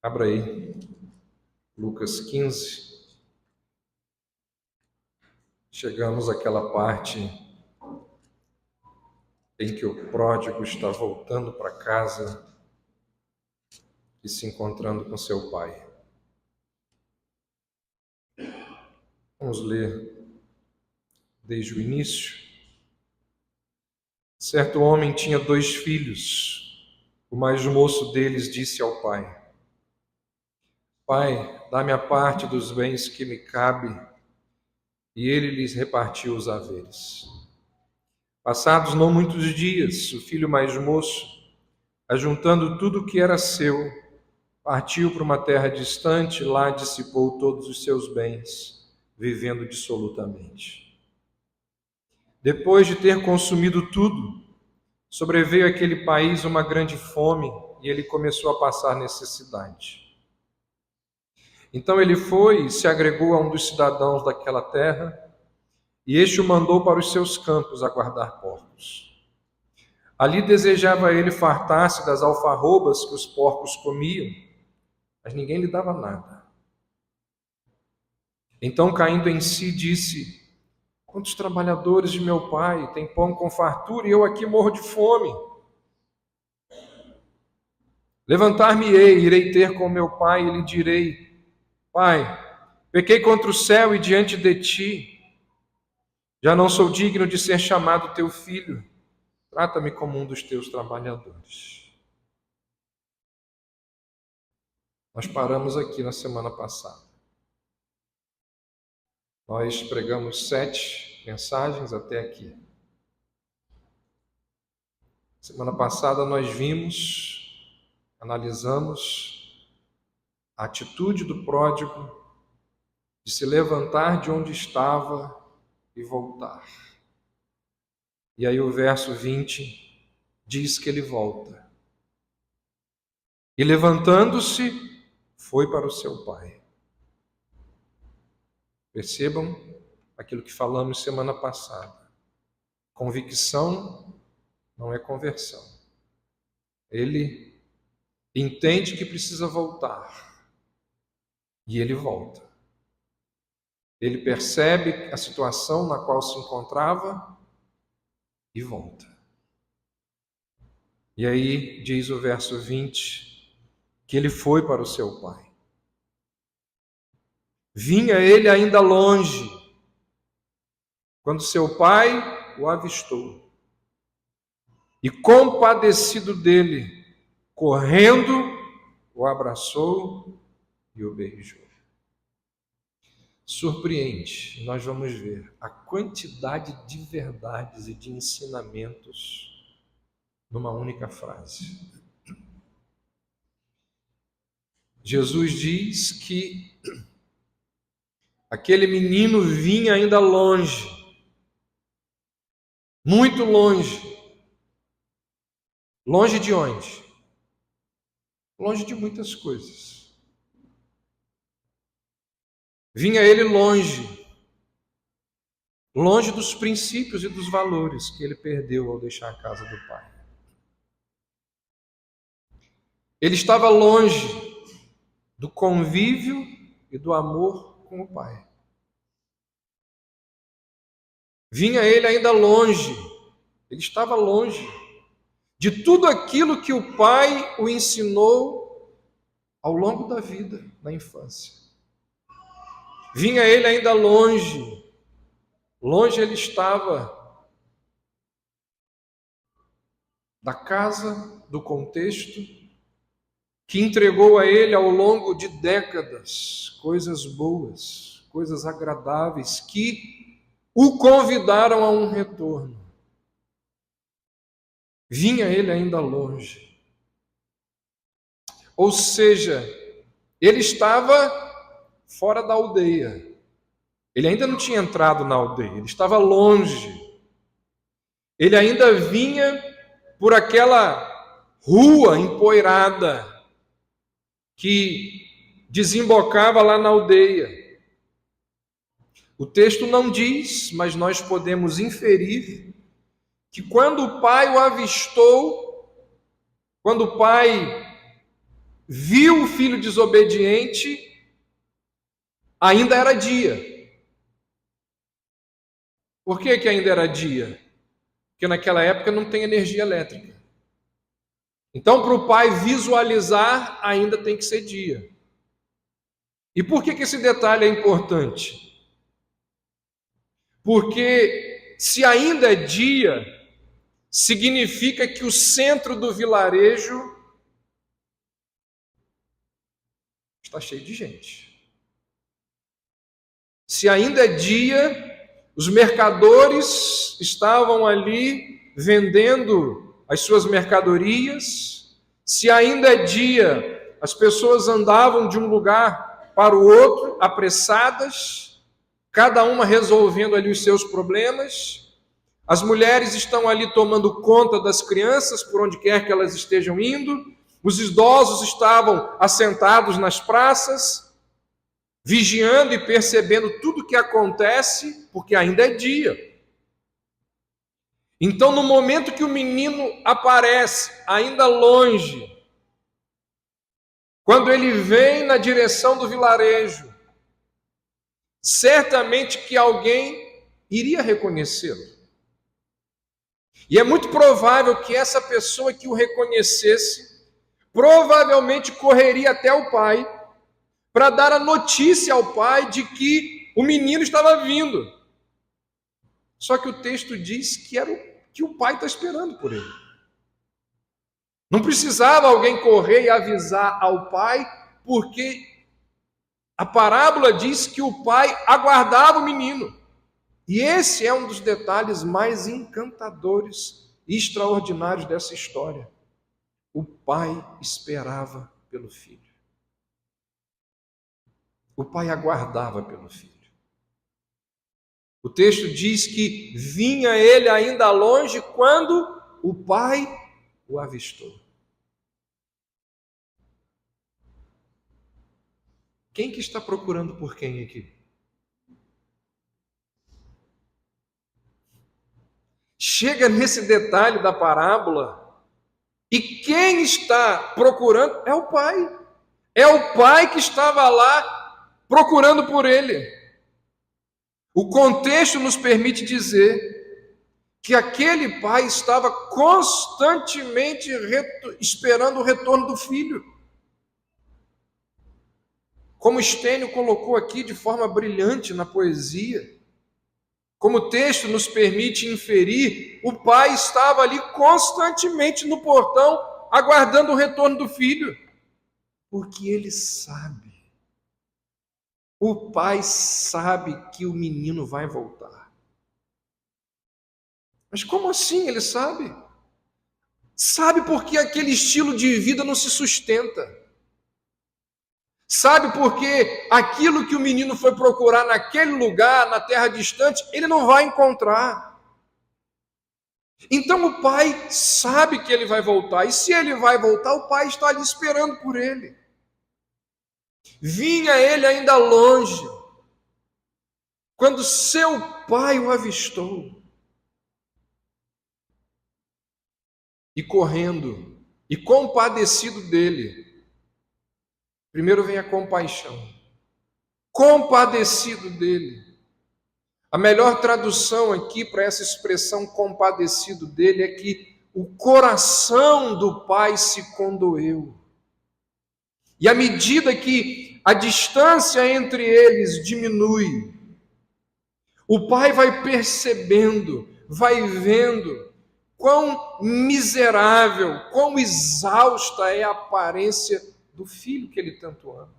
Abra aí, Lucas 15. Chegamos àquela parte em que o pródigo está voltando para casa e se encontrando com seu pai. Vamos ler desde o início. Certo homem tinha 2 filhos. O mais moço deles disse ao pai: Pai, dá-me a parte dos bens que me cabe. E ele lhes repartiu os haveres. Passados não muitos dias, o filho mais moço, ajuntando tudo o que era seu, partiu para uma terra distante, lá dissipou todos os seus bens, vivendo dissolutamente. Depois de ter consumido tudo, sobreveio àquele país uma grande fome e ele começou a passar necessidade. Então ele foi e se agregou a um dos cidadãos daquela terra, e este o mandou para os seus campos a guardar porcos. Ali desejava ele fartar-se das alfarrobas que os porcos comiam, mas ninguém lhe dava nada. Então, caindo em si, disse: Quantos trabalhadores de meu pai têm pão com fartura e eu aqui morro de fome? Levantar-me-ei, irei ter com meu pai e lhe direi: Pai, pequei contra o céu e diante de ti. Já não sou digno de ser chamado teu filho. Trata-me como um dos teus trabalhadores. Nós paramos aqui na semana passada. Nós pregamos 7 mensagens até aqui. Semana passada nós analisamos a atitude do pródigo de se levantar de onde estava e voltar. E aí o verso 20 diz que ele volta. E levantando-se, foi para o seu pai. Percebam aquilo que falamos semana passada. Convicção não é conversão. Ele entende que precisa voltar. E ele volta. Ele percebe a situação na qual se encontrava e volta. E aí diz o verso 20 que ele foi para o seu pai. Vinha ele ainda longe, quando seu pai o avistou. E compadecido dele, correndo, o abraçou e o beijou. Surpreende, nós vamos ver a quantidade de verdades e de ensinamentos numa única frase. Jesus diz que aquele menino vinha ainda longe, muito longe. Longe de onde? Longe de muitas coisas. Vinha ele longe dos princípios e dos valores que ele perdeu ao deixar a casa do pai. Ele estava longe do convívio e do amor com o pai. Vinha ele ainda longe, ele estava longe de tudo aquilo que o pai o ensinou ao longo da vida, na infância. Vinha ele ainda longe ele estava da casa, do contexto, que entregou a ele ao longo de décadas coisas boas, coisas agradáveis, que o convidaram a um retorno. Vinha ele ainda longe. Ou seja, ele estava fora da aldeia. Ele ainda não tinha entrado na aldeia, ele estava longe. Ele ainda vinha por aquela rua empoeirada que desembocava lá na aldeia. O texto não diz, mas nós podemos inferir que quando o pai o avistou, quando o pai viu o filho desobediente, ainda era dia. Por que ainda era dia? Porque naquela época não tem energia elétrica. Então, para o pai visualizar, ainda tem que ser dia. E por que esse detalhe é importante? Porque se ainda é dia, significa que o centro do vilarejo está cheio de gente. Se ainda é dia, os mercadores estavam ali vendendo as suas mercadorias. Se ainda é dia, as pessoas andavam de um lugar para o outro, apressadas, cada uma resolvendo ali os seus problemas. As mulheres estão ali tomando conta das crianças por onde quer que elas estejam indo. Os idosos estavam assentados nas praças, vigiando e percebendo tudo o que acontece, porque ainda é dia. Então, no momento que o menino aparece, ainda longe, quando ele vem na direção do vilarejo, certamente que alguém iria reconhecê-lo. E é muito provável que essa pessoa que o reconhecesse, provavelmente correria até o pai, para dar a notícia ao pai de que o menino estava vindo. Só que o texto diz que o pai está esperando por ele. Não precisava alguém correr e avisar ao pai, porque a parábola diz que o pai aguardava o menino. E esse é um dos detalhes mais encantadores e extraordinários dessa história. O pai esperava pelo filho. O pai aguardava pelo filho. O texto diz que vinha ele ainda longe quando o pai o avistou. Quem que está procurando por quem aqui? Chega nesse detalhe da parábola e quem está procurando é o pai. É o pai que estava lá procurando por ele. O contexto nos permite dizer que aquele pai estava constantemente esperando o retorno do filho. Como Stênio colocou aqui de forma brilhante na poesia, como o texto nos permite inferir, o pai estava ali constantemente no portão, aguardando o retorno do filho, porque ele sabe. O pai sabe que o menino vai voltar. Mas como assim ele sabe? Sabe porque aquele estilo de vida não se sustenta. Sabe porque aquilo que o menino foi procurar naquele lugar, na terra distante, ele não vai encontrar. Então o pai sabe que ele vai voltar, e se ele vai voltar, o pai está ali esperando por ele. Vinha ele ainda longe, quando seu pai o avistou. E correndo, e compadecido dele, primeiro vem a compaixão. Compadecido dele. A melhor tradução aqui para essa expressão compadecido dele é que o coração do pai se condoeu. E à medida que a distância entre eles diminui, o pai vai percebendo, vai vendo quão miserável, quão exausta é a aparência do filho que ele tanto ama.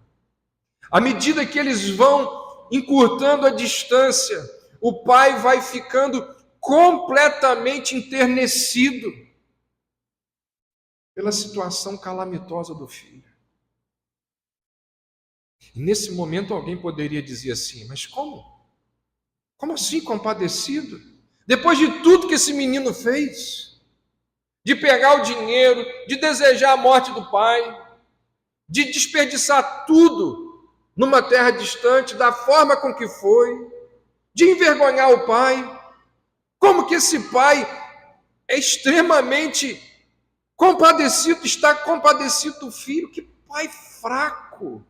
À medida que eles vão encurtando a distância, o pai vai ficando completamente enternecido pela situação calamitosa do filho. E nesse momento alguém poderia dizer assim, mas como? Como assim compadecido? Depois de tudo que esse menino fez, de pegar o dinheiro, de desejar a morte do pai, de desperdiçar tudo numa terra distante, da forma com que foi, de envergonhar o pai, como que esse pai é extremamente compadecido, está compadecido do filho? pai fraco.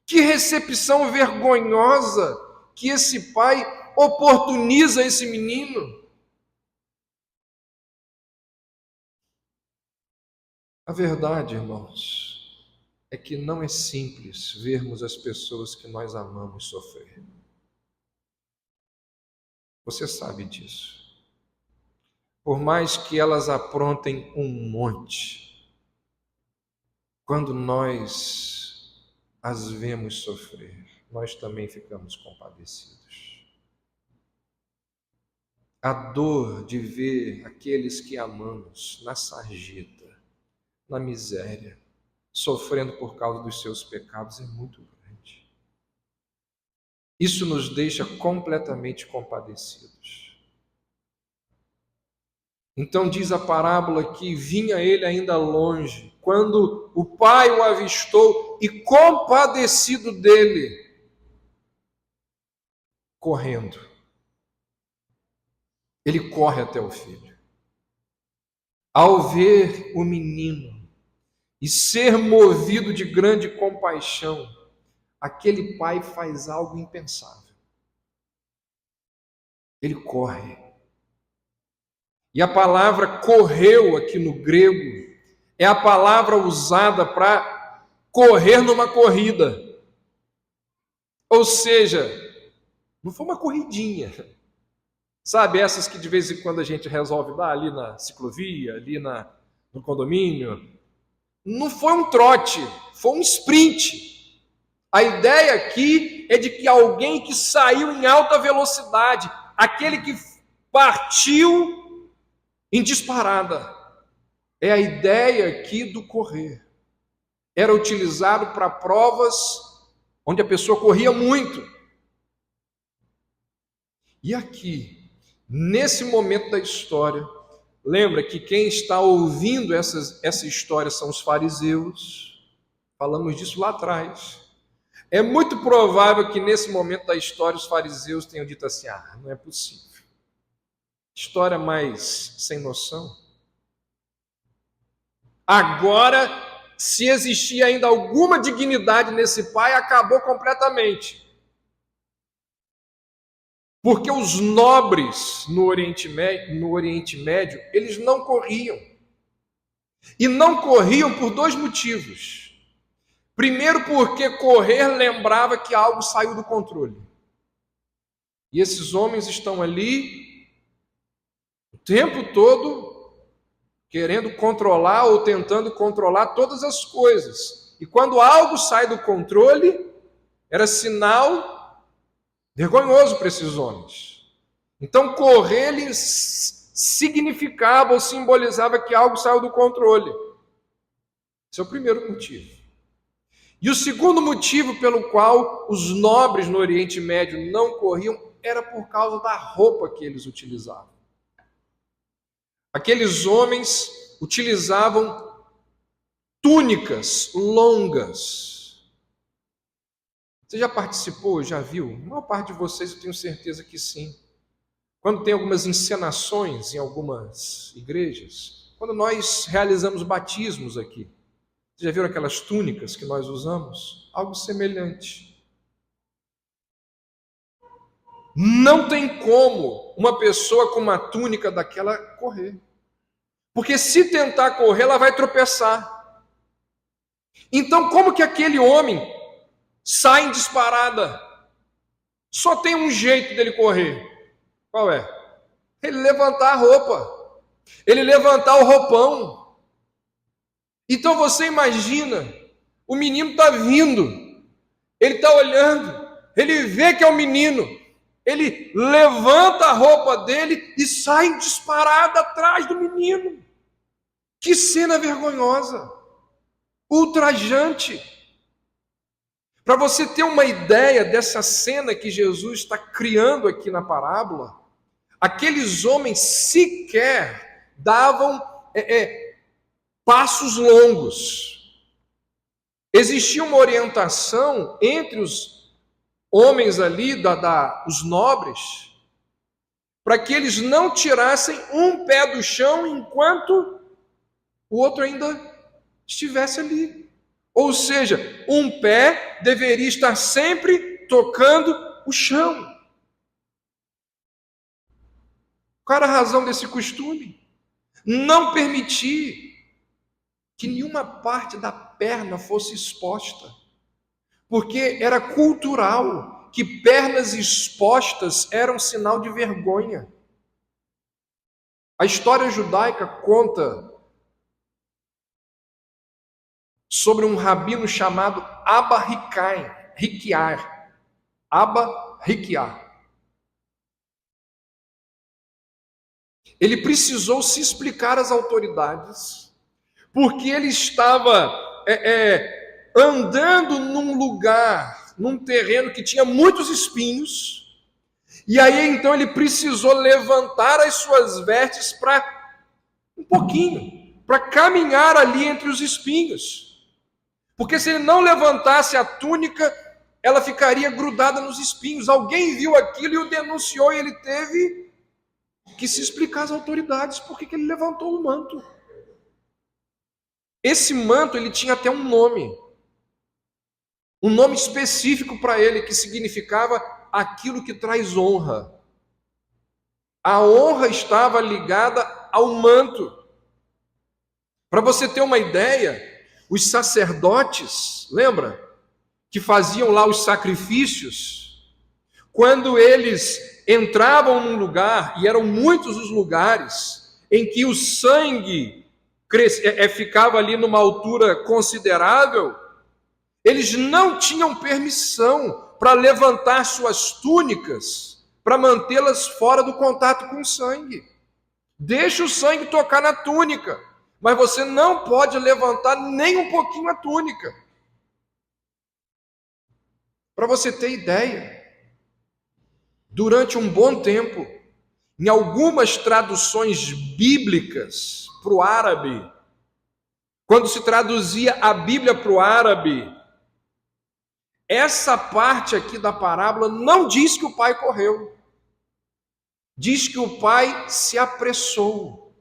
Que recepção vergonhosa que esse pai oportuniza esse menino. A verdade, irmãos, é que não é simples vermos as pessoas que nós amamos sofrer. Você sabe disso. Por mais que elas aprontem um monte, quando nós as vemos sofrer, nós também ficamos compadecidos. A dor de ver aqueles que amamos na sarjeta, na miséria, sofrendo por causa dos seus pecados é muito grande. Isso nos deixa completamente compadecidos. Então diz a parábola que vinha ele ainda longe, quando o pai o avistou e compadecido dele, correndo. Ele corre até o filho. Ao ver o menino e ser movido de grande compaixão, aquele pai faz algo impensável. Ele corre. E a palavra correu aqui no grego é a palavra usada para correr numa corrida. Ou seja, não foi uma corridinha. Sabe, essas que de vez em quando a gente resolve dar ali na ciclovia, ali no condomínio. Não foi um trote, foi um sprint. A ideia aqui é de que alguém que saiu em alta velocidade, aquele que partiu em disparada. É a ideia aqui do correr. Era utilizado para provas onde a pessoa corria muito. E aqui, nesse momento da história, lembra que quem está ouvindo essa história são os fariseus. Falamos disso lá atrás. É muito provável que nesse momento da história os fariseus tenham dito assim: não é possível. História mais sem noção. Agora, se existia ainda alguma dignidade nesse pai, acabou completamente. Porque os nobres no Oriente Médio, eles não corriam. E não corriam por dois motivos. Primeiro, porque correr lembrava que algo saiu do controle. E esses homens estão ali o tempo todo querendo controlar ou tentando controlar todas as coisas. E quando algo sai do controle, era sinal vergonhoso para esses homens. Então correr lhes significava ou simbolizava que algo saiu do controle. Esse é o primeiro motivo. E o segundo motivo pelo qual os nobres no Oriente Médio não corriam era por causa da roupa que eles utilizavam. Aqueles homens utilizavam túnicas longas. Você já participou, já viu? A maior parte de vocês eu tenho certeza que sim. Quando tem algumas encenações em algumas igrejas, quando nós realizamos batismos aqui, vocês já viram aquelas túnicas que nós usamos? Algo semelhante. Não tem como uma pessoa com uma túnica daquela correr. Porque se tentar correr, ela vai tropeçar. Então, como que aquele homem sai em disparada? Só tem um jeito dele correr. Qual é? Ele levantar a roupa. Ele levantar o roupão. Então você imagina, o menino está vindo. Ele está olhando. Ele vê que é o menino. Ele levanta a roupa dele e sai em disparada atrás do menino. Que cena vergonhosa, ultrajante. Para você ter uma ideia dessa cena que Jesus está criando aqui na parábola, aqueles homens sequer davam passos longos. Existia uma orientação entre os homens ali, os nobres, para que eles não tirassem um pé do chão enquanto o outro ainda estivesse ali. Ou seja, um pé deveria estar sempre tocando o chão. Qual era a razão desse costume? Não permitir que nenhuma parte da perna fosse exposta, porque era cultural que pernas expostas eram sinal de vergonha. A história judaica conta sobre um rabino chamado Abba Hikiar. Abba Hikiar. Ele precisou se explicar às autoridades, porque ele estava andando num lugar, num terreno que tinha muitos espinhos, e aí então ele precisou levantar as suas vestes para um pouquinho, para caminhar ali entre os espinhos. Porque se ele não levantasse a túnica, ela ficaria grudada nos espinhos. Alguém viu aquilo e o denunciou, e ele teve que se explicar às autoridades por que ele levantou o manto. Esse manto, ele tinha até um nome específico para ele, que significava aquilo que traz honra. A honra estava ligada ao manto. Para você ter uma ideia, os sacerdotes, lembra? Que faziam lá os sacrifícios, quando eles entravam num lugar, e eram muitos os lugares, em que o sangue ficava ali numa altura considerável, eles não tinham permissão para levantar suas túnicas, para mantê-las fora do contato com o sangue. Deixa o sangue tocar na túnica, mas você não pode levantar nem um pouquinho a túnica. Para você ter ideia, durante um bom tempo, em algumas traduções bíblicas para o árabe, quando se traduzia a Bíblia para o árabe, essa parte aqui da parábola não diz que o pai correu, diz que o pai se apressou.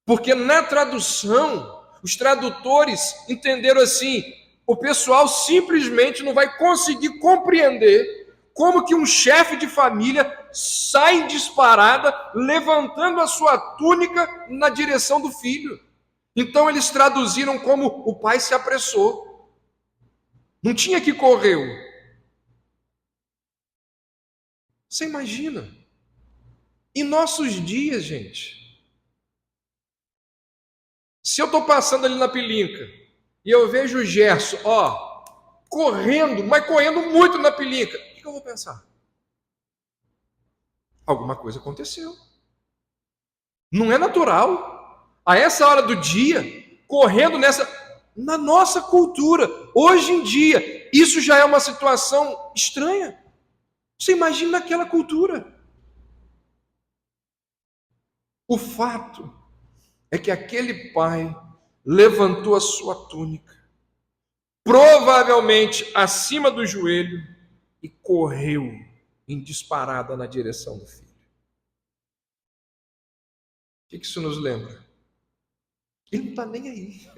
Porque na tradução, os tradutores entenderam assim: o pessoal simplesmente não vai conseguir compreender como que um chefe de família sai em disparada, levantando a sua túnica na direção do filho. Então eles traduziram como o pai se apressou. Não tinha que correr. Você imagina? Em nossos dias, gente, se eu estou passando ali na Pilinca e eu vejo o Gerson, correndo, mas correndo muito na Pilinca, o que eu vou pensar? Alguma coisa aconteceu. Não é natural. A essa hora do dia, correndo na nossa cultura, hoje em dia, isso já é uma situação estranha. Você imagina naquela cultura. O fato é que aquele pai levantou a sua túnica, provavelmente acima do joelho, e correu em disparada na direção do filho. O que isso nos lembra? Ele não está nem aí.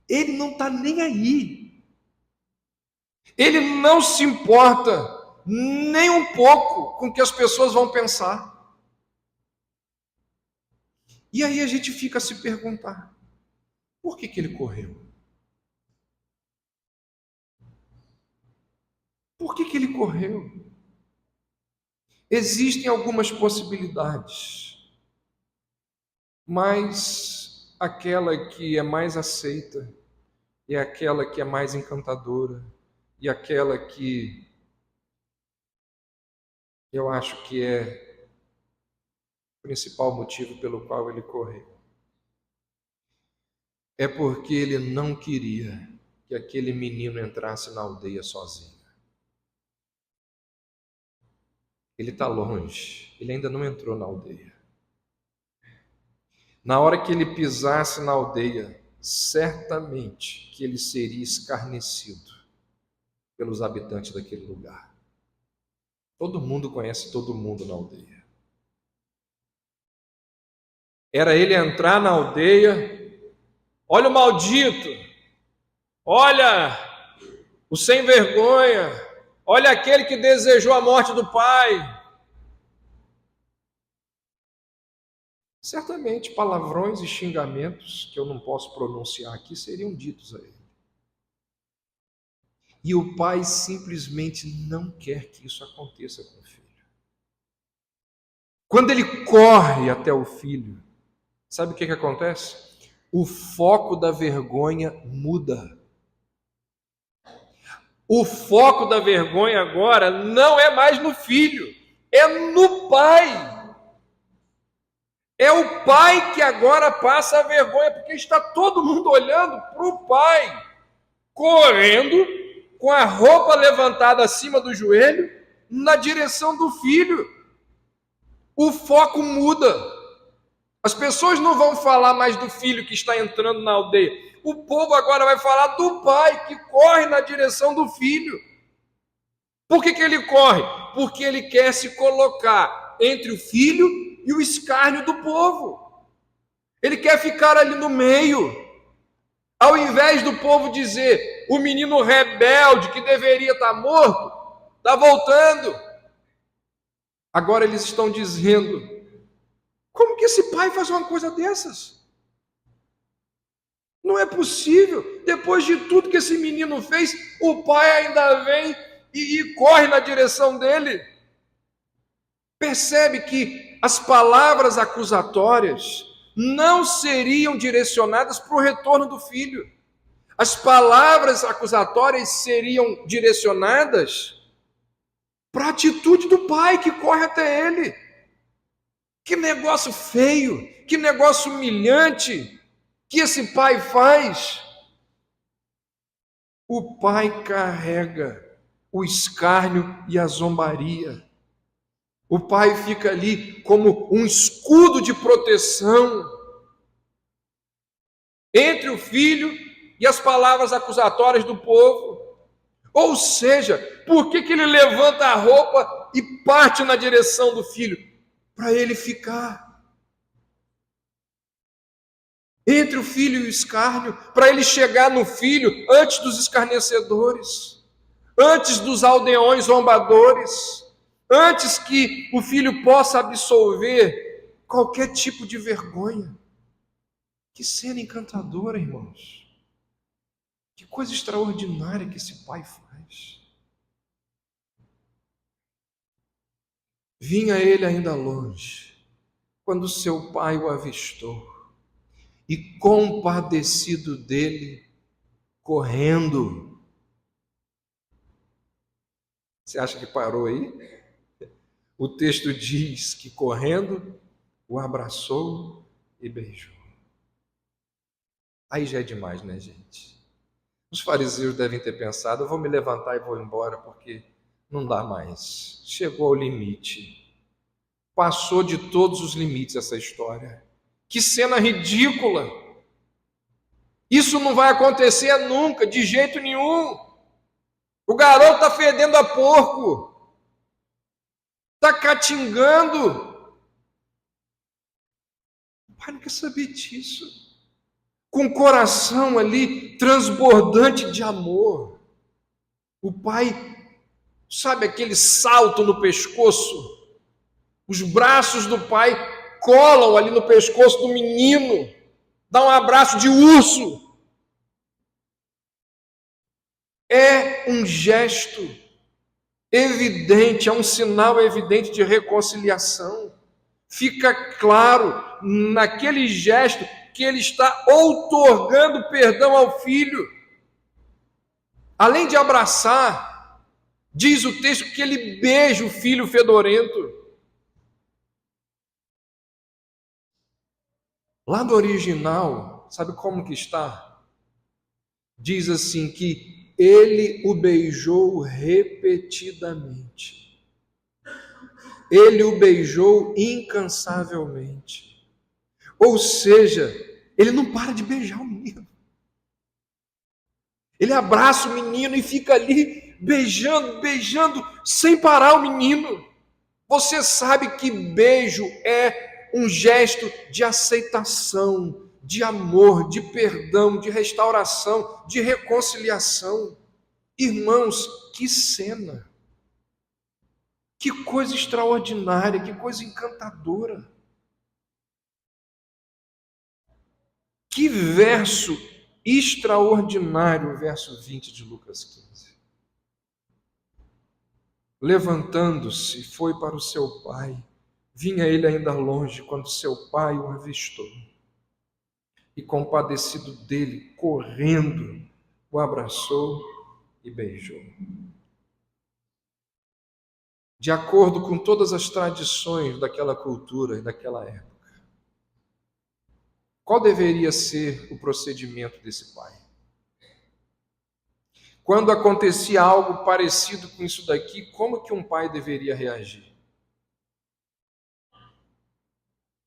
Ele não está nem aí. Ele não se importa nem um pouco com o que as pessoas vão pensar. E aí a gente fica a se perguntar: por que ele correu? Por que ele correu? Existem algumas possibilidades, mas aquela que é mais aceita, e aquela que é mais encantadora, e aquela que eu acho que é o principal motivo pelo qual ele correu, é porque ele não queria que aquele menino entrasse na aldeia sozinho. Ele está longe, ele ainda não entrou na aldeia. Na hora que ele pisasse na aldeia, certamente que ele seria escarnecido pelos habitantes daquele lugar. Todo mundo conhece todo mundo na aldeia. Era ele entrar na aldeia olha o maldito, olha o sem vergonha, olha aquele que desejou a morte do pai. Certamente palavrões e xingamentos que eu não posso pronunciar aqui seriam ditos a ele. E o pai simplesmente não quer que isso aconteça com o filho. Quando ele corre até o filho, sabe o que acontece? O foco da vergonha muda. O foco da vergonha agora não é mais no filho, é no pai. É o pai que agora passa a vergonha, porque está todo mundo olhando para o pai, correndo, com a roupa levantada acima do joelho, na direção do filho. O foco muda. As pessoas não vão falar mais do filho que está entrando na aldeia. O povo agora vai falar do pai que corre na direção do filho. Por que ele corre? Porque ele quer se colocar entre o filho e o escárnio do povo. Ele quer ficar ali no meio. Ao invés do povo dizer, o menino rebelde que deveria estar morto, está voltando. Agora eles estão dizendo, como que esse pai faz uma coisa dessas? Não é possível. Depois de tudo que esse menino fez, o pai ainda vem e corre na direção dele. Percebe que as palavras acusatórias não seriam direcionadas para o retorno do filho. As palavras acusatórias seriam direcionadas para a atitude do pai que corre até ele. Que negócio feio, que negócio humilhante que esse pai faz. O pai carrega o escárnio e a zombaria. O pai fica ali como um escudo de proteção entre o filho e as palavras acusatórias do povo. Ou seja, por que ele levanta a roupa e parte na direção do filho? Para ele ficar entre o filho e o escárnio, para ele chegar no filho antes dos escarnecedores, antes dos aldeões zombadores, antes que o filho possa absolver qualquer tipo de vergonha. Que cena encantadora, irmãos. Que coisa extraordinária que esse pai faz. Vinha ele ainda longe, quando seu pai o avistou, e compadecido dele, correndo. Você acha que parou aí? O texto diz que correndo, o abraçou e beijou. Aí já é demais, né, gente? Os fariseus devem ter pensado, eu vou me levantar e vou embora, porque não dá mais. Chegou ao limite. Passou de todos os limites essa história. Que cena ridícula! Isso não vai acontecer nunca, de jeito nenhum. O garoto está fedendo a porco. Está catingando. O pai não quer saber disso. Com o coração ali transbordante de amor. O pai, sabe aquele salto no pescoço? Os braços do pai colam ali no pescoço do menino. Dá um abraço de urso. É um gesto evidente, é um sinal evidente de reconciliação. Fica claro naquele gesto que ele está outorgando perdão ao filho. Além de abraçar, diz o texto que ele beija o filho fedorento. Lá no original, sabe como que está? Diz assim que ele o beijou repetidamente. Ele o beijou incansavelmente. Ou seja, ele não para de beijar o menino. Ele abraça o menino e fica ali beijando, beijando, sem parar o menino. Você sabe que beijo é um gesto de aceitação, de amor, de perdão, de restauração, de reconciliação. Irmãos, que cena! Que coisa extraordinária, que coisa encantadora. Que verso extraordinário, o verso 20 de Lucas 15. Levantando-se, foi para o seu pai. Vinha ele ainda longe, quando seu pai o avistou. E compadecido dele, correndo, o abraçou e beijou. De acordo com todas as tradições daquela cultura e daquela época, qual deveria ser o procedimento desse pai? Quando acontecia algo parecido com isso daqui, como que um pai deveria reagir?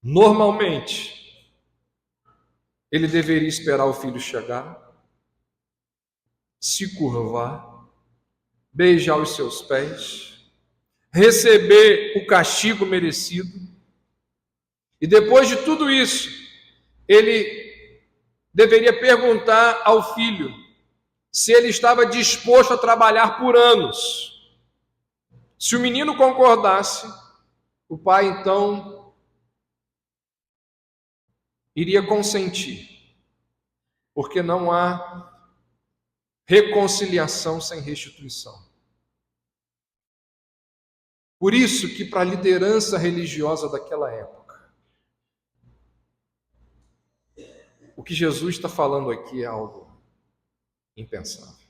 Normalmente, ele deveria esperar o filho chegar, se curvar, beijar os seus pés, receber o castigo merecido, e depois de tudo isso, ele deveria perguntar ao filho se ele estava disposto a trabalhar por anos. Se o menino concordasse, o pai então iria consentir, porque não há reconciliação sem restituição. Por isso que para a liderança religiosa daquela época, o que Jesus está falando aqui é algo impensável.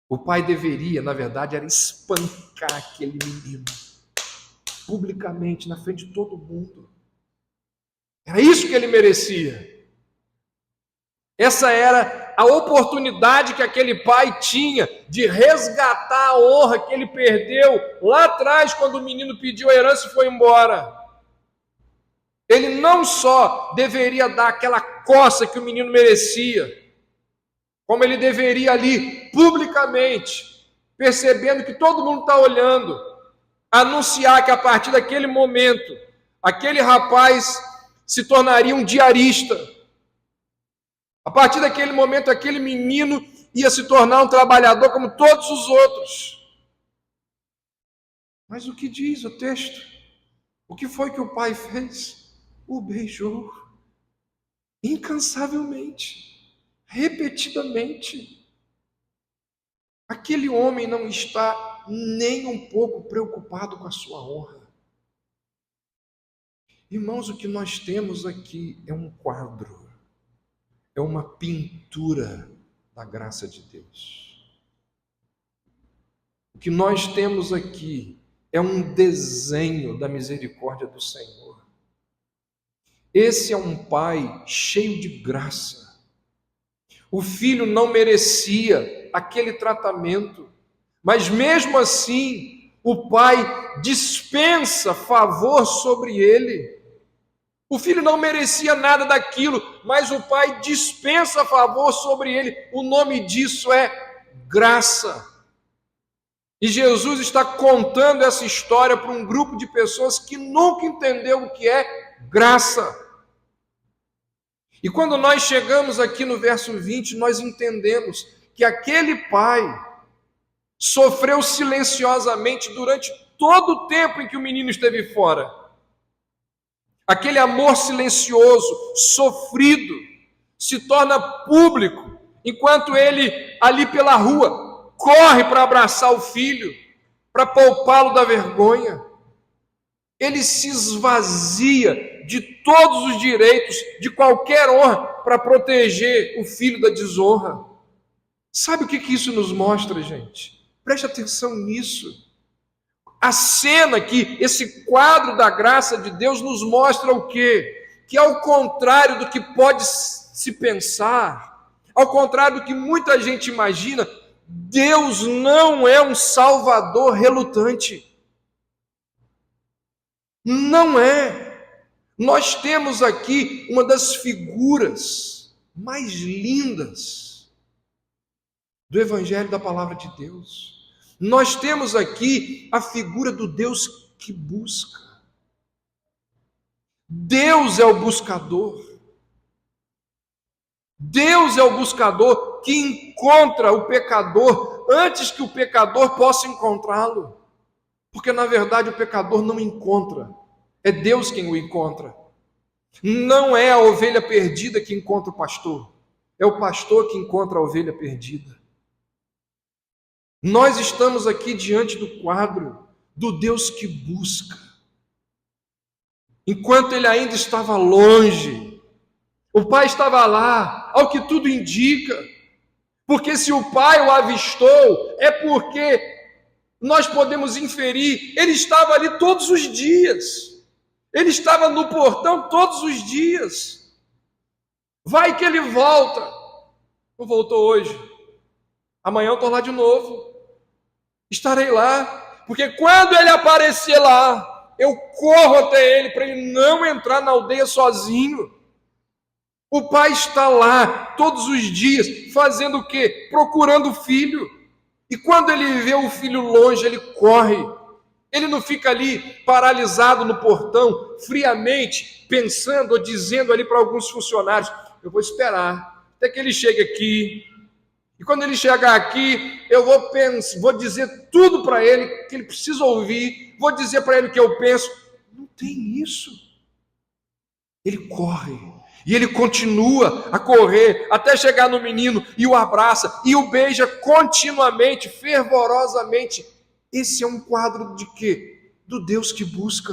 O pai deveria, na verdade, era espancar aquele menino, publicamente, na frente de todo mundo. Era isso que ele merecia. Essa era a oportunidade que aquele pai tinha de resgatar a honra que ele perdeu lá atrás, quando o menino pediu a herança e foi embora. Ele não só deveria dar aquela coça que o menino merecia, como ele deveria ali, publicamente, percebendo que todo mundo está olhando, anunciar que a partir daquele momento, aquele rapaz se tornaria um diarista. A partir daquele momento, aquele menino ia se tornar um trabalhador como todos os outros. Mas o que diz o texto? O que foi que o pai fez? O beijou incansavelmente, repetidamente. Aquele homem não está nem um pouco preocupado com a sua honra. Irmãos, o que nós temos aqui é um quadro, é uma pintura da graça de Deus. O que nós temos aqui é um desenho da misericórdia do Senhor. Esse é um pai cheio de graça. O filho não merecia aquele tratamento, mas mesmo assim, o pai dispensa favor sobre ele. O filho não merecia nada daquilo, mas o pai dispensa favor sobre ele. O nome disso é graça. E Jesus está contando essa história para um grupo de pessoas que nunca entendeu o que é graça. E quando nós chegamos aqui no verso 20, nós entendemos que aquele pai sofreu silenciosamente durante todo o tempo em que o menino esteve fora. Aquele amor silencioso, sofrido, se torna público, enquanto ele, ali pela rua, corre para abraçar o filho, para poupá-lo da vergonha. Ele se esvazia de todos os direitos, de qualquer honra, para proteger o filho da desonra. Sabe o que isso nos mostra, gente? Preste atenção nisso. A cena que esse quadro da graça de Deus nos mostra o quê? Que ao contrário do que pode se pensar, ao contrário do que muita gente imagina, Deus não é um salvador relutante. Não é. Nós temos aqui uma das figuras mais lindas do Evangelho da Palavra de Deus. Nós temos aqui a figura do Deus que busca. Deus é o buscador. Deus é o buscador que encontra o pecador antes que o pecador possa encontrá-lo. Porque, na verdade, o pecador não encontra. É Deus quem o encontra. Não é a ovelha perdida que encontra o pastor. É o pastor que encontra a ovelha perdida. Nós estamos aqui diante do quadro do Deus que busca. Enquanto ele ainda estava longe, o Pai estava lá, ao que tudo indica. Porque se o Pai o avistou, é porque nós podemos inferir, ele estava ali todos os dias. Ele estava no portão todos os dias. Vai que ele volta. Não voltou hoje. Amanhã eu estou lá de novo. Estarei lá. Porque quando ele aparecer lá, eu corro até ele para ele não entrar na aldeia sozinho. O pai está lá todos os dias, fazendo o quê? Procurando o filho. E quando ele vê o filho longe, ele corre. Ele não fica ali paralisado no portão, friamente, pensando ou dizendo ali para alguns funcionários: eu vou esperar até que ele chegue aqui. E quando ele chegar aqui, eu vou dizer tudo para ele que ele precisa ouvir, vou dizer para ele o que eu penso. Não tem isso. Ele corre. E ele continua a correr até chegar no menino e o abraça e o beija continuamente, fervorosamente. Esse é um quadro de quê? Do Deus que busca.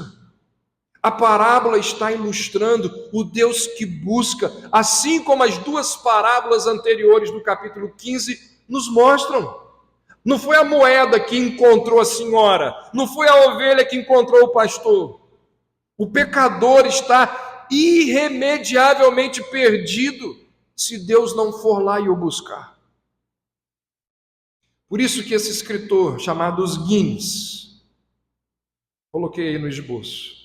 A parábola está ilustrando o Deus que busca, assim como as duas parábolas anteriores do capítulo 15 nos mostram. Não foi a moeda que encontrou a senhora, não foi a ovelha que encontrou o pastor. O pecador está irremediavelmente perdido se Deus não for lá e o buscar. Por isso que esse escritor, chamado Os Guinness, coloquei aí no esboço,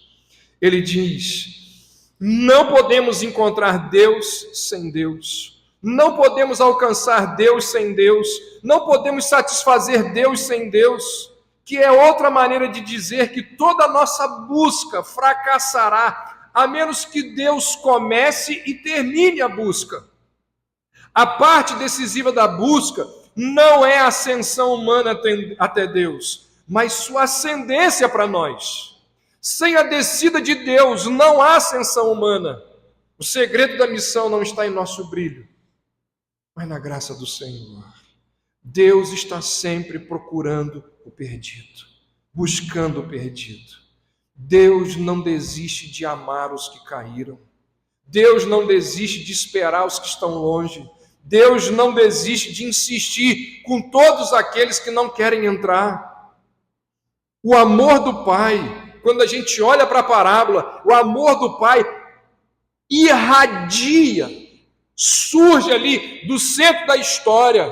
ele diz: não podemos encontrar Deus sem Deus, não podemos alcançar Deus sem Deus, não podemos satisfazer Deus sem Deus, que é outra maneira de dizer que toda a nossa busca fracassará, a menos que Deus comece e termine a busca. A parte decisiva da busca não é a ascensão humana até Deus, mas sua ascendência para nós. Sem a descida de Deus não há ascensão humana. O segredo da missão não está em nosso brilho, mas na graça do Senhor. Deus está sempre procurando o perdido, buscando o perdido. Deus não desiste de amar os que caíram. Deus não desiste de esperar os que estão longe. Deus não desiste de insistir com todos aqueles que não querem entrar. O amor do Pai, quando a gente olha para a parábola, o amor do Pai irradia, surge ali do centro da história,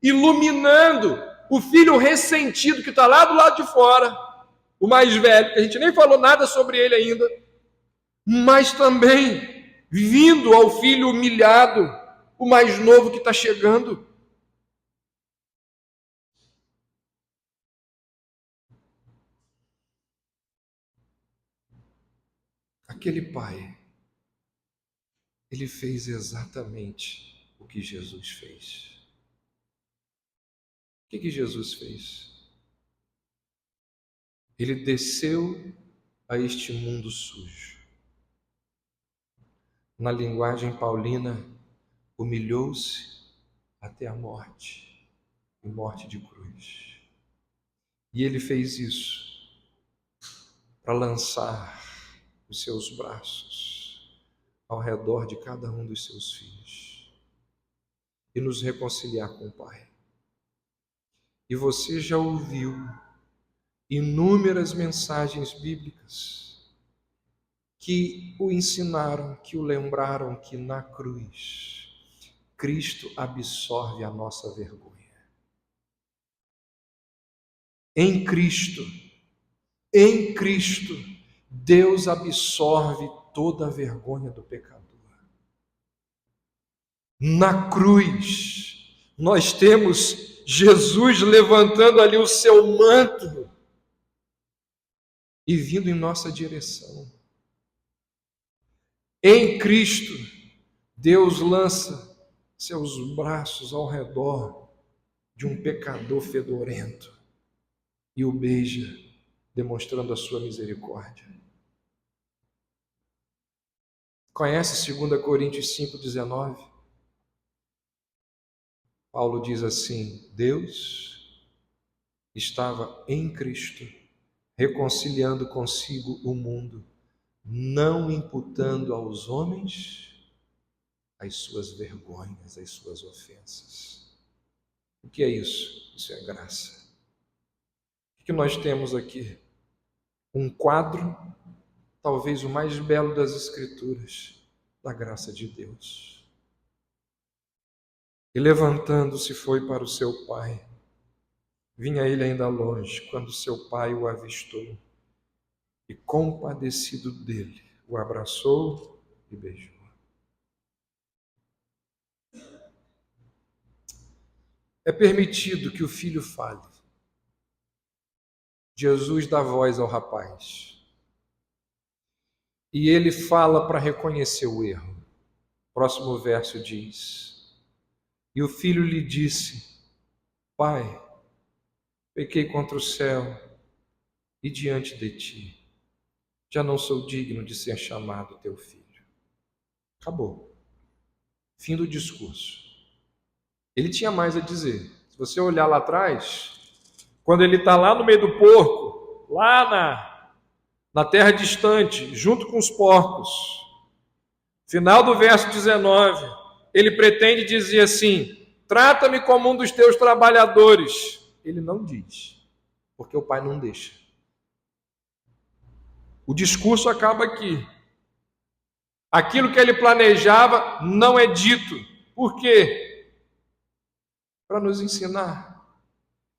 iluminando o filho ressentido que está lá do lado de fora, o mais velho, que a gente nem falou nada sobre ele ainda, mas também vindo ao filho humilhado, o mais novo que está chegando. Aquele pai, ele fez exatamente o que Jesus fez. O que Jesus fez? Ele desceu a este mundo sujo. Na linguagem paulina, humilhou-se até a morte, e morte de cruz. E ele fez isso para lançar os seus braços ao redor de cada um dos seus filhos e nos reconciliar com o Pai. E você já ouviu inúmeras mensagens bíblicas que o ensinaram, que o lembraram que na cruz Cristo absorve a nossa vergonha. Em Cristo, Deus absorve toda a vergonha do pecador. Na cruz, nós temos Jesus levantando ali o seu manto e vindo em nossa direção. Em Cristo, Deus lança seus braços ao redor de um pecador fedorento e o beija, demonstrando a sua misericórdia. Conhece 2 Coríntios 5,19? Paulo diz assim: Deus estava em Cristo, reconciliando consigo o mundo, não imputando aos homens as suas vergonhas, as suas ofensas. O que é isso? Isso é graça. O que nós temos aqui? Um quadro, talvez o mais belo das Escrituras, da graça de Deus. E levantando-se foi para o seu pai. Vinha ele ainda longe, quando seu pai o avistou, e compadecido dele, o abraçou e beijou. É permitido que o filho fale. Jesus dá voz ao rapaz. E ele fala para reconhecer o erro. O próximo verso diz: E o filho lhe disse: Pai, pequei contra o céu e diante de ti. Já não sou digno de ser chamado teu filho. Acabou. Fim do discurso. Ele tinha mais a dizer. Se você olhar lá atrás, quando ele está lá no meio do porco, lá na terra distante, junto com os porcos, final do verso 19, ele pretende dizer assim: trata-me como um dos teus trabalhadores. Ele não diz, porque o pai não deixa. O discurso acaba aqui. Aquilo que ele planejava não é dito. Por quê? Para nos ensinar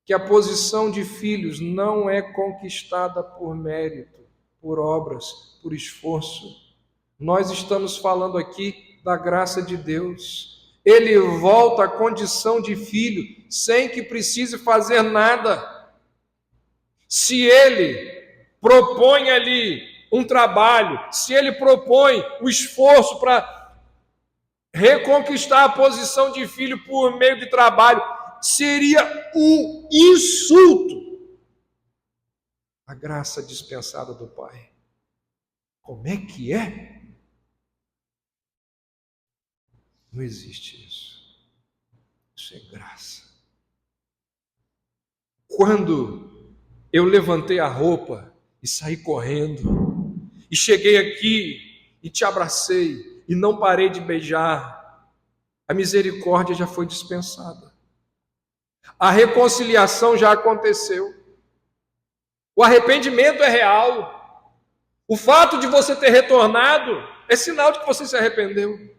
que a posição de filhos não é conquistada por mérito, por obras, por esforço. Nós estamos falando aqui da graça de Deus. Ele volta à condição de filho sem que precise fazer nada. Se ele propõe ali um trabalho, se ele propõe o esforço para reconquistar a posição de filho por meio de trabalho, seria um insulto à graça dispensada do Pai. Como é que é? Não existe isso. Isso é graça. Quando eu levantei a roupa e saí correndo, e cheguei aqui e te abracei, e não parei de beijar, a misericórdia já foi dispensada. A reconciliação já aconteceu. O arrependimento é real. O fato de você ter retornado é sinal de que você se arrependeu.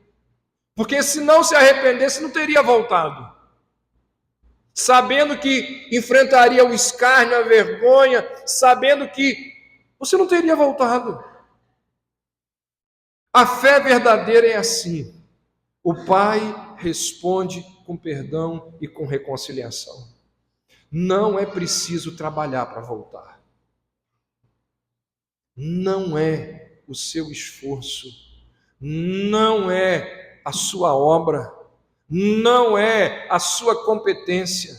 Porque se não se arrependesse, não teria voltado. Sabendo que enfrentaria o escárnio, a vergonha, sabendo que você não teria voltado. A fé verdadeira é assim. O Pai responde com perdão e com reconciliação. Não é preciso trabalhar para voltar. Não é o seu esforço, não é a sua obra, não é a sua competência.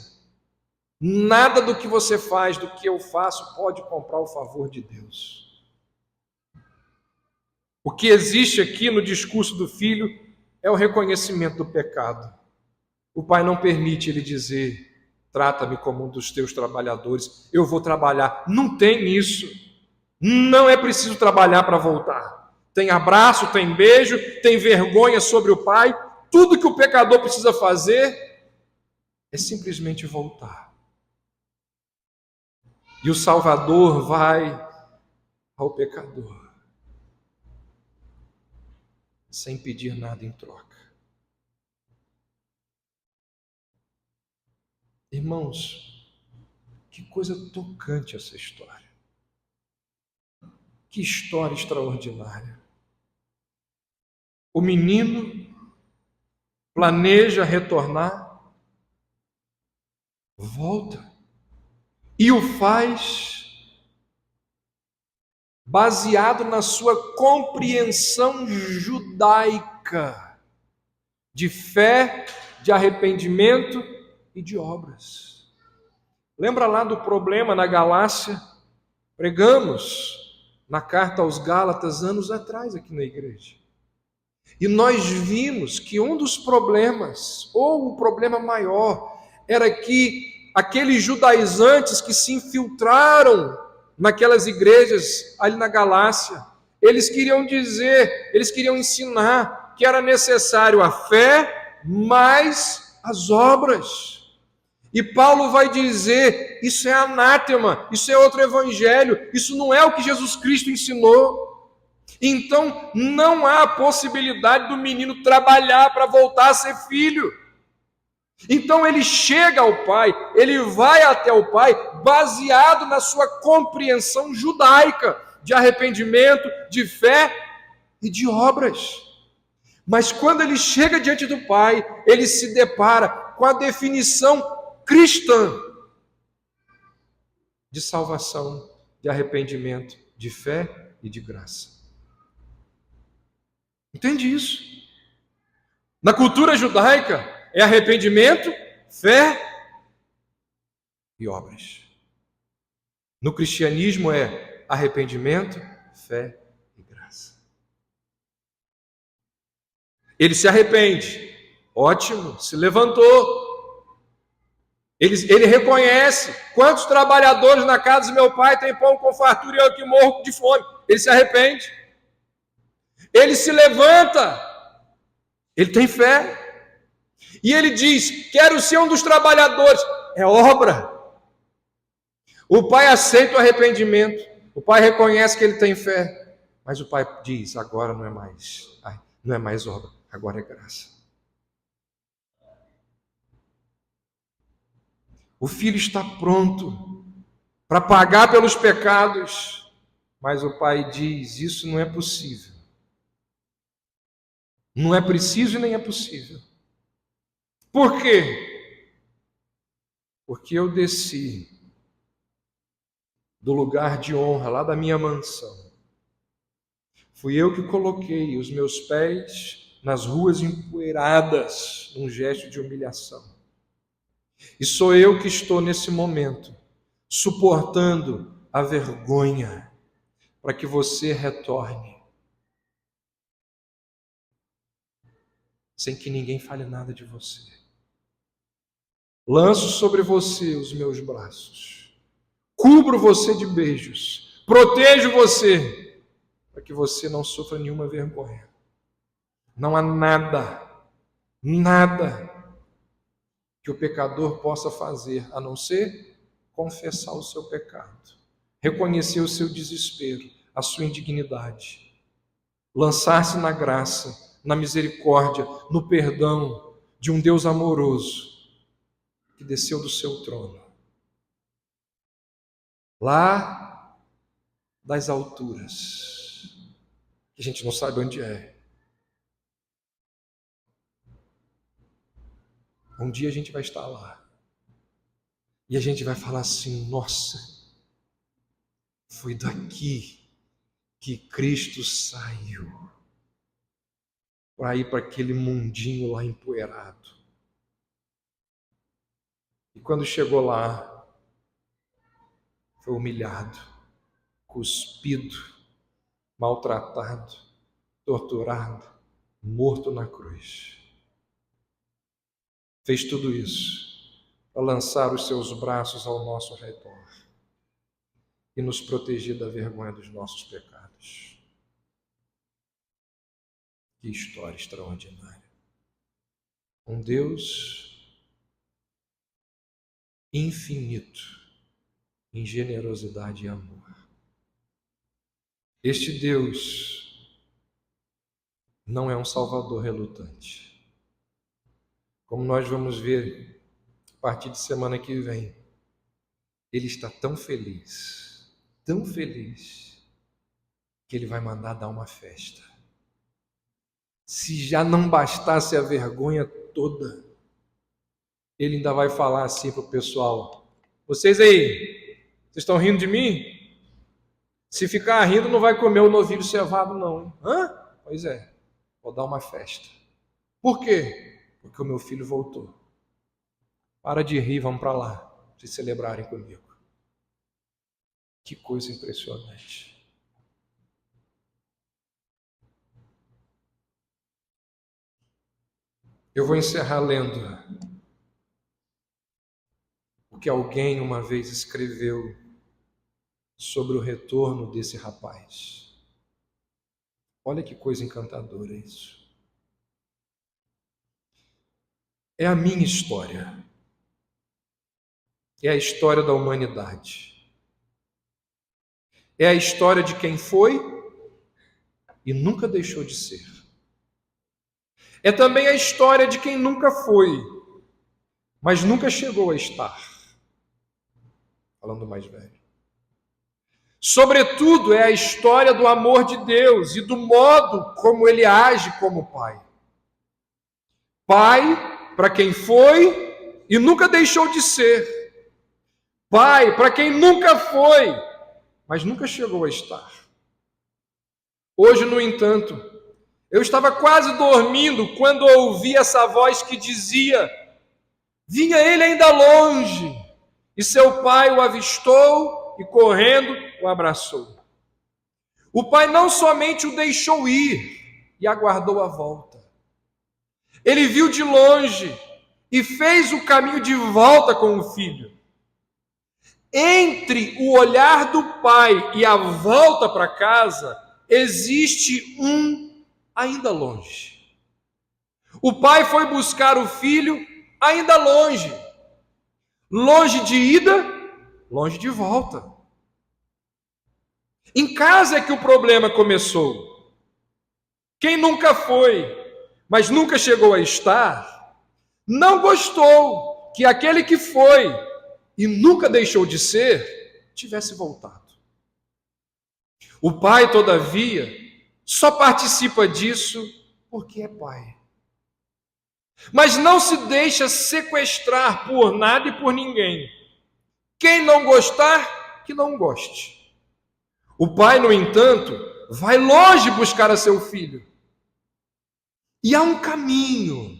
Nada do que você faz, do que eu faço, pode comprar o favor de Deus. O que existe aqui no discurso do filho é o reconhecimento do pecado. O pai não permite ele dizer: trata-me como um dos teus trabalhadores, eu vou trabalhar. Não tem isso. Não é preciso trabalhar para voltar. Tem abraço, tem beijo, tem vergonha sobre o pai. Tudo que o pecador precisa fazer é simplesmente voltar. E o Salvador vai ao pecador sem pedir nada em troca. Irmãos, que coisa tocante essa história. Que história extraordinária. O menino planeja retornar, volta e o faz baseado na sua compreensão judaica de fé, de arrependimento e de obras. Lembra lá do problema na Galácia? Pregamos na carta aos Gálatas anos atrás aqui na igreja. E nós vimos que um dos problemas, ou o problema maior, era que aqueles judaizantes que se infiltraram naquelas igrejas ali na Galácia, eles queriam ensinar que era necessário a fé mais as obras. E Paulo vai dizer, isso é anátema, isso é outro evangelho, isso não é o que Jesus Cristo ensinou. Então, não há possibilidade do menino trabalhar para voltar a ser filho. Então, ele chega ao pai, ele vai até o pai, baseado na sua compreensão judaica, de arrependimento, de fé e de obras. Mas quando ele chega diante do pai, ele se depara com a definição cristã de salvação, de arrependimento, de fé e de graça. Entende isso? Na cultura judaica é arrependimento, fé e obras. No cristianismo é arrependimento, fé e graça. Ele se arrepende, ótimo, se levantou. Ele reconhece quantos trabalhadores na casa do meu pai têm pão com fartura e eu que morro de fome. Ele se arrepende. Ele se levanta. Ele tem fé. E ele diz, quero ser um dos trabalhadores. É obra. O pai aceita o arrependimento. O pai reconhece que ele tem fé. Mas o pai diz, agora não é mais obra, agora é graça. O filho está pronto para pagar pelos pecados, mas o pai diz, isso não é possível. Não é preciso e nem é possível. Por quê? Porque eu desci do lugar de honra, lá da minha mansão. Fui eu que coloquei os meus pés nas ruas empoeiradas, num gesto de humilhação. E sou eu que estou nesse momento suportando a vergonha para que você retorne sem que ninguém fale nada de você. Lanço sobre você os meus braços, cubro você de beijos, protejo você para que você não sofra nenhuma vergonha. Não há nada que o pecador possa fazer, a não ser confessar o seu pecado, reconhecer o seu desespero, a sua indignidade, lançar-se na graça, na misericórdia, no perdão de um Deus amoroso que desceu do seu trono, lá das alturas, que a gente não sabe onde é. Um dia a gente vai estar lá. E a gente vai falar assim, nossa, foi daqui que Cristo saiu para ir para aquele mundinho lá empoeirado. E quando chegou lá, foi humilhado, cuspido, maltratado, torturado, morto na cruz. Fez tudo isso para lançar os seus braços ao nosso redor e nos proteger da vergonha dos nossos pecados. Que história extraordinária. Um Deus infinito em generosidade e amor. Este Deus não é um Salvador relutante. Como nós vamos ver a partir de semana que vem, Ele está tão feliz, que Ele vai mandar dar uma festa. Se já não bastasse a vergonha toda, Ele ainda vai falar assim para o pessoal, vocês aí, vocês estão rindo de mim? Se ficar rindo, não vai comer o novilho cevado não. Hein? Hã? Pois é, vou dar uma festa. Por quê? Porque o meu filho voltou. Para de rir, vamos para lá, se celebrarem comigo. Que coisa impressionante. Eu vou encerrar lendo o que alguém uma vez escreveu sobre o retorno desse rapaz. Olha que coisa encantadora isso. É a minha história. É a história da humanidade. É a história de quem foi e nunca deixou de ser. É também a história de quem nunca foi, mas nunca chegou a estar. Falando mais velho. Sobretudo, é a história do amor de Deus e do modo como Ele age como Pai. Pai para quem foi e nunca deixou de ser. Pai para quem nunca foi, mas nunca chegou a estar. Hoje, no entanto, eu estava quase dormindo quando ouvi essa voz que dizia: vinha ele ainda longe, e seu pai o avistou e, correndo, o abraçou. O pai não somente o deixou ir e aguardou a volta, ele viu de longe e fez o caminho de volta com o filho. Entre o olhar do pai e a volta para casa, existe um ainda longe. O pai foi buscar o filho ainda longe. Longe de ida, longe de volta. Em casa é que o problema começou. Quem nunca foi, mas nunca chegou a estar, não gostou que aquele que foi e nunca deixou de ser, tivesse voltado. O pai, todavia, só participa disso porque é pai. Mas não se deixa sequestrar por nada e por ninguém. Quem não gostar, que não goste. O pai, no entanto, vai longe buscar a seu filho. E há um caminho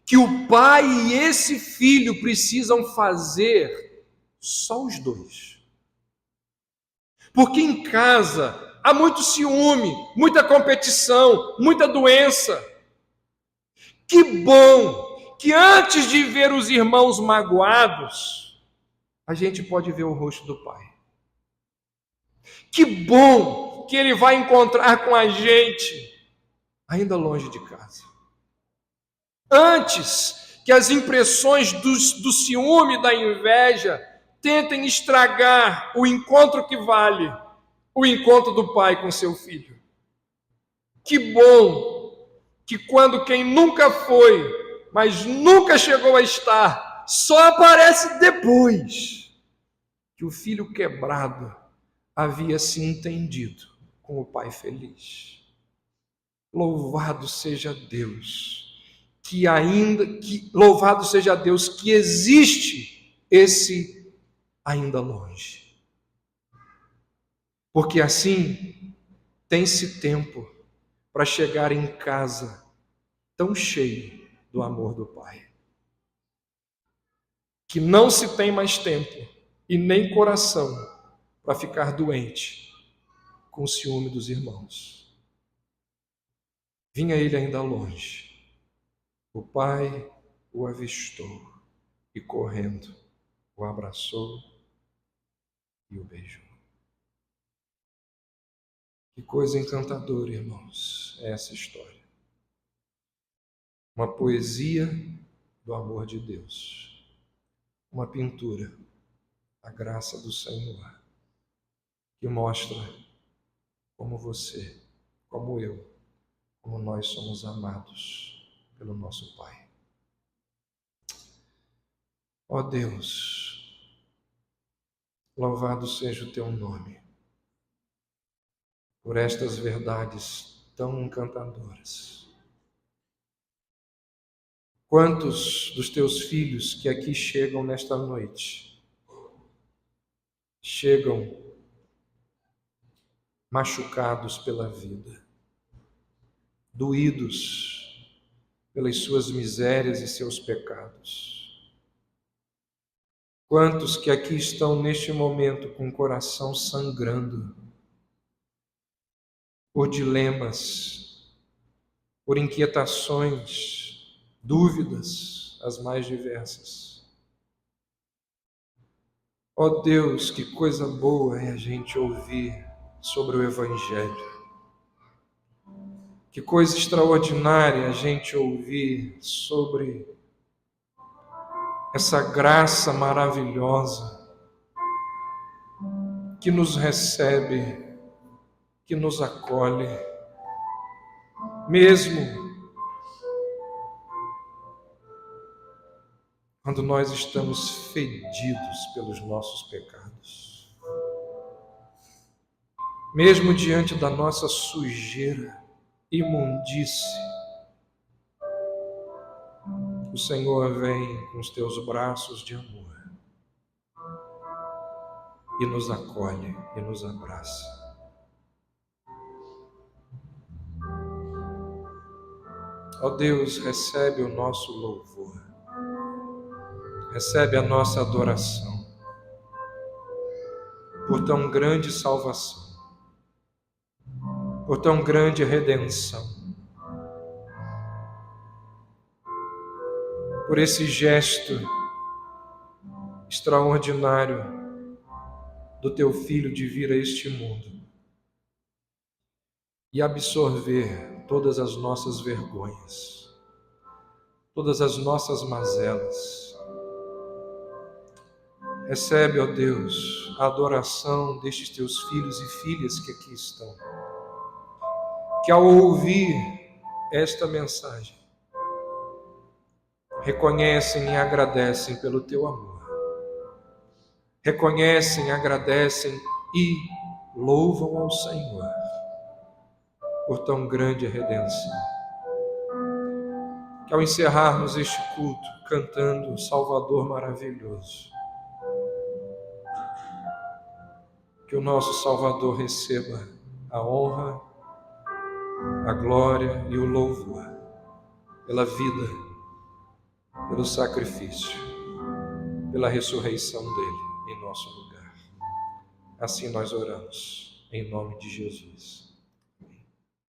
que o pai e esse filho precisam fazer só os dois. Porque em casa há muito ciúme, muita competição, muita doença. Que bom que antes de ver os irmãos magoados, a gente pode ver o rosto do pai. Que bom que ele vai encontrar com a gente ainda longe de casa. Antes que as impressões do ciúme e da inveja tentem estragar o encontro que vale, o encontro do pai com seu filho. Que bom que quando quem nunca foi, mas nunca chegou a estar, só aparece depois que o filho quebrado havia se entendido com o pai feliz. Louvado seja Deus, louvado seja Deus que existe esse ainda longe. Porque assim tem-se tempo para chegar em casa tão cheio do amor do Pai, que não se tem mais tempo e nem coração para ficar doente com o ciúme dos irmãos. Vinha ele ainda longe. O pai o avistou e, correndo, o abraçou e o beijou. Que coisa encantadora, irmãos, é essa história. Uma poesia do amor de Deus. Uma pintura, a graça do Senhor, que mostra como você, como eu, como nós somos amados pelo nosso Pai. Ó Deus, louvado seja o teu nome por estas verdades tão encantadoras. Quantos dos teus filhos que aqui chegam nesta noite chegam machucados pela vida, doídos pelas suas misérias e seus pecados. Quantos que aqui estão neste momento com o coração sangrando por dilemas, por inquietações, dúvidas, as mais diversas. Ó Deus, que coisa boa é a gente ouvir sobre o Evangelho. Que coisa extraordinária a gente ouvir sobre essa graça maravilhosa que nos recebe, que nos acolhe, mesmo quando nós estamos fedidos pelos nossos pecados, mesmo diante da nossa sujeira, imundície, o Senhor vem com os teus braços de amor e nos acolhe e nos abraça. Ó Deus, recebe o nosso louvor, recebe a nossa adoração por tão grande salvação, por tão grande redenção, por esse gesto extraordinário do teu Filho de vir a este mundo e absorver todas as nossas vergonhas, todas as nossas mazelas. Recebe, ó Deus, a adoração destes teus filhos e filhas que aqui estão, que ao ouvir esta mensagem, reconhecem e agradecem pelo teu amor. Reconhecem, agradecem e louvam ao Senhor por tão grande redenção. Que ao encerrarmos este culto cantando Salvador maravilhoso, que o nosso Salvador receba a honra, a glória e o louvor pela vida, pelo sacrifício, pela ressurreição dele em nosso lugar. Assim nós oramos, em nome de Jesus.